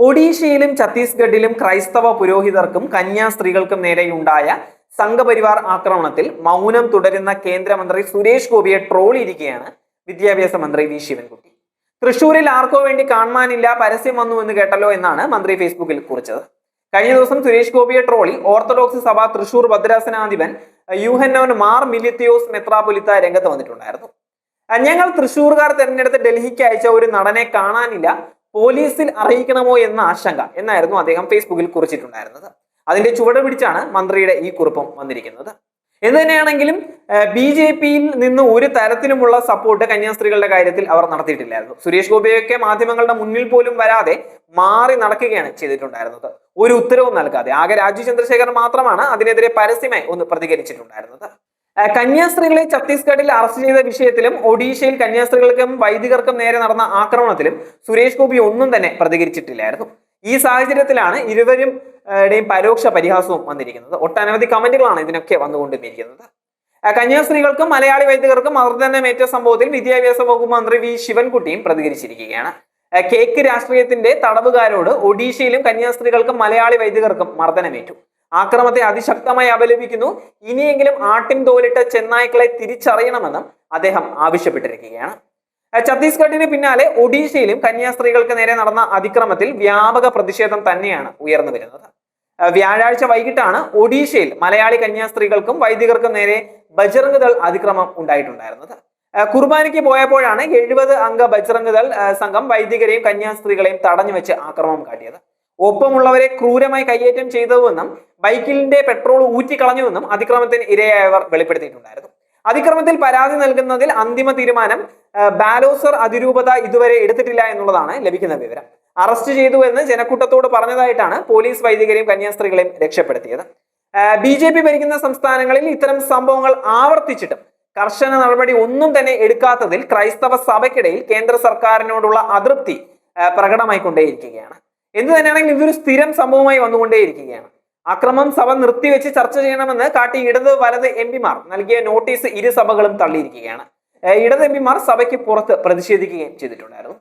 ഒഡീഷയിലും ഛത്തീസ്ഗഡിലും ക്രൈസ്തവ പുരോഹിതർക്കും കന്യാസ്ത്രീകൾക്കും നേരെയുണ്ടായ സംഘപരിവാർ ആക്രമണത്തിൽ മൗനം തുടരുന്ന കേന്ദ്രമന്ത്രി സുരേഷ് ഗോപിയെ ട്രോളിയിരിക്കുകയാണ് വിദ്യാഭ്യാസ മന്ത്രി വി ശിവൻകുട്ടി. തൃശൂരിൽ ആർക്കോ വേണ്ടി കാണാനില്ല, പരസ്യം വന്നു എന്ന് കേട്ടല്ലോ എന്നാണ് മന്ത്രി ഫേസ്ബുക്കിൽ കുറിച്ചത്. കഴിഞ്ഞ ദിവസം സുരേഷ് ഗോപിയെ ട്രോളി ഓർത്തഡോക്സ് സഭ തൃശൂർ ഭദ്രാസനാധിപൻ യൂഹന്നോൻ മാർ മിലിത്തിയോസ് മെത്രാപൊലിത്ത രംഗത്ത് വന്നിട്ടുണ്ടായിരുന്നു. ഞങ്ങൾ തൃശൂർകാർ തെരഞ്ഞെടുത്ത് ഡൽഹിക്ക് അയച്ച ഒരു നടനെ കാണാനില്ല, പോലീസിൽ അറിയിക്കണമോ എന്ന ആശങ്ക എന്നായിരുന്നു അദ്ദേഹം ഫേസ്ബുക്കിൽ കുറിച്ചിട്ടുണ്ടായിരുന്നത്. അതിന്റെ ചുവട് പിടിച്ചാണ് മന്ത്രിയുടെ ഈ കുറിപ്പും വന്നിരിക്കുന്നത്. എന്ന് തന്നെയാണെങ്കിലും BJP-യിൽ നിന്ന് ഒരു തരത്തിലുമുള്ള സപ്പോർട്ട് കന്യാസ്ത്രീകളുടെ കാര്യത്തിൽ അവർ നടത്തിയിട്ടില്ലായിരുന്നു. സുരേഷ് ഗോപിയൊക്കെ മാധ്യമങ്ങളുടെ മുന്നിൽ പോലും വരാതെ മാറി നടക്കുകയാണ് ചെയ്തിട്ടുണ്ടായിരുന്നത്, ഒരു ഉത്തരവും നൽകാതെ. ആകെ രാജീവ് ചന്ദ്രശേഖർ മാത്രമാണ് അതിനെതിരെ പരസ്യമായി ഒന്ന് പ്രതികരിച്ചിട്ടുണ്ടായിരുന്നത്. കന്യാസ്ത്രീകളെ ഛത്തീസ്ഗഡിൽ അറസ്റ്റ് ചെയ്ത വിഷയത്തിലും ഒഡീഷയിൽ കന്യാസ്ത്രീകൾക്കും വൈദികർക്കും നേരെ നടന്ന ആക്രമണത്തിലും സുരേഷ് ഗോപി ഒന്നും തന്നെ പ്രതികരിച്ചിട്ടില്ലായിരുന്നു. ഈ സാഹചര്യത്തിലാണ് ഇരുവരുടെയും പരോക്ഷ പരിഹാസവും വന്നിരിക്കുന്നത്. ഒട്ടനവധി കമന്റുകളാണ് ഇതിനൊക്കെ വന്നുകൊണ്ടിരിക്കുന്നത്. കന്യാസ്ത്രീകൾക്കും മലയാളി വൈദികർക്കും മർദ്ദനമേറ്റ സംഭവത്തിൽ വിദ്യാഭ്യാസ വകുപ്പ് മന്ത്രി വി ശിവൻകുട്ടിയും പ്രതികരിച്ചിരിക്കുകയാണ്. കേക്ക് രാഷ്ട്രീയത്തിന്റെ തടവുകാരോട് ഒഡീഷയിലും കന്യാസ്ത്രീകൾക്കും മലയാളി വൈദികർക്കും മർദ്ദനമേറ്റു. ആക്രമത്തെ അതിശക്തമായി അപലപിക്കുന്നു. ഇനിയെങ്കിലും ആട്ടിൻ തോലിട്ട ചെന്നായ്ക്കളെ തിരിച്ചറിയണമെന്നും അദ്ദേഹം ആവശ്യപ്പെട്ടിരിക്കുകയാണ്. ഛത്തീസ്ഗഡിന് പിന്നാലെ ഒഡീഷയിലും കന്യാസ്ത്രീകൾക്ക് നേരെ നടന്ന അതിക്രമത്തിൽ വ്യാപക പ്രതിഷേധം തന്നെയാണ് ഉയർന്നു വരുന്നത്. വ്യാഴാഴ്ച വൈകിട്ടാണ് ഒഡീഷയിൽ മലയാളി കന്യാസ്ത്രീകൾക്കും വൈദികർക്കും നേരെ ബജ്റംഗ് ദൾ അതിക്രമം ഉണ്ടായിട്ടുണ്ടായിരുന്നത്. കുർബാനയ്ക്ക് പോയപ്പോഴാണ് 70 അംഗ ബജ്റംഗ് ദൾ സംഘം വൈദികരെയും കന്യാസ്ത്രീകളെയും തടഞ്ഞു വെച്ച് ആക്രമണം കാട്ടിയത്. ഒപ്പമുള്ളവരെ ക്രൂരമായി കയ്യേറ്റം ചെയ്തതുവെന്നും ബൈക്കിന്റെ പെട്രോൾ ഊറ്റിക്കളഞ്ഞുവെന്നും അതിക്രമത്തിന് ഇരയായവർ വെളിപ്പെടുത്തിയിട്ടുണ്ടായിരുന്നു. അതിക്രമത്തിൽ പരാതി നൽകുന്നതിൽ അന്തിമ തീരുമാനം ബാലോസർ അതിരൂപത ഇതുവരെ എടുത്തിട്ടില്ല എന്നുള്ളതാണ് ലഭിക്കുന്ന വിവരം. അറസ്റ്റ് ചെയ്തു എന്ന് ജനക്കൂട്ടത്തോട് പറഞ്ഞതായിട്ടാണ് പോലീസ് വൈദികരെയും കന്യാസ്ത്രീകളെയും രക്ഷപ്പെടുത്തിയത്. BJP ഭരിക്കുന്ന സംസ്ഥാനങ്ങളിൽ ഇത്തരം സംഭവങ്ങൾ ആവർത്തിച്ചിട്ടും കർശന നടപടി ഒന്നും തന്നെ എടുക്കാത്തതിൽ ക്രൈസ്തവ സഭയ്ക്കിടയിൽ കേന്ദ്ര സർക്കാരിനോടുള്ള അതൃപ്തി പ്രകടമായിക്കൊണ്ടേയിരിക്കുകയാണ്. എന്ത് തന്നെയാണെങ്കിൽ ഇതൊരു സ്ഥിരം സംഭവമായി വന്നുകൊണ്ടേയിരിക്കുകയാണ്. അക്രമം സഭ നിർത്തിവെച്ച് ചർച്ച ചെയ്യണമെന്ന് കാട്ടി ഇടത് വലത് MP നൽകിയ നോട്ടീസ് ഇരു സഭകളും തള്ളിയിരിക്കുകയാണ്. ഇടത് MP സഭയ്ക്ക് പുറത്ത് പ്രതിഷേധിക്കുകയും ചെയ്തിട്ടുണ്ടായിരുന്നു.